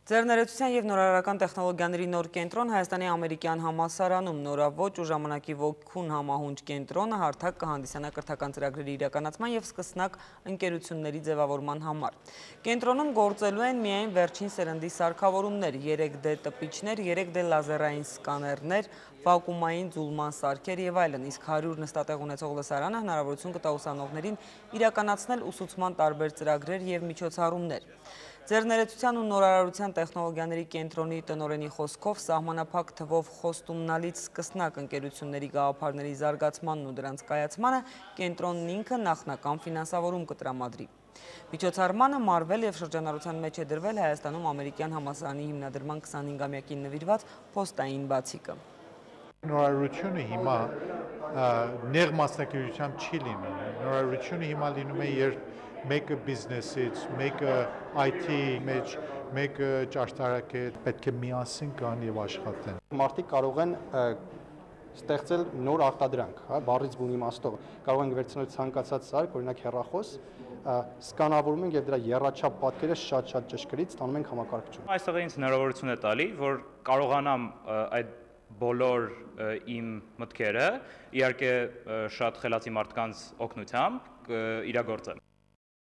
Ձեռներեցության և նորարարական տեխնոլոգիաների նոր կենտրոն Հայաստանի ամերիկյան համալսարանում նորաոճ ու ժամանակի ոգուն համահունչ կենտրոնը հարթակ կհանդիսանա կրթական ծրագրերի իրականացման և սկսնակ ընկերությունների ձևավորման համար։ Կենտրոնում գործելու են միայն վերջին սերնդի սարքավորումներ, 3D տպիչներ, 3D լազերային սկաներներ, վակուումային ձուլման սարքեր և այլն, իսկ 100 նստատեղ ունեցող լսարանը հնարավորություն կտա ուսանողներին իրականացնել ուսուցման տարբեր ծրագրեր և միջոցառումներ։ Ձեռներեցության ու նորարարության տեխնոլոգիաների կենտրոնի տնօրենի խոսքով սահմանափակ թվով խոստումնալից սկսնակ ընկերությունների գաղափարների զարգացմանն ու դրանց կայացմանը կենտրոնն ինքը նախնական ֆինանսավորում կտրամադրի։ Միջոցառմանը մարվել և շրջանառության մեջ է դրվել Հայաստանում ամերիկյան համալսարանի հիմնադրման 25-ամյակին նվիրված փոստային բացիկը։ Նորարարությունը հիմա նեղ մասնագիտությամբ չի լինում։ Նորարարությունը հիմա լինում է, երբ մեկը բիզնեսից, մեկը IT մեջ, մեկը ճարտարապետ, պետք է միասին կան եւ աշխատեն։ Մարդիկ կարող են ստեղծել նոր արտադրանք, բառից բուն իմաստով, կարող են վերցնել ցանկացած սարք, օրինակ հեռախոս, սկանավորում ենք եւ դրա եռաչափ պատկերը շատ ճշգրիտ ստանում ենք համակարգչում։ Այստեղ ինձ հնարավորություն է տալի, որ կարողանամ այդ բոլոր իմ մտքերը, իհարկե շատ խելացի մարդկանց օգնությամբ իրագործել։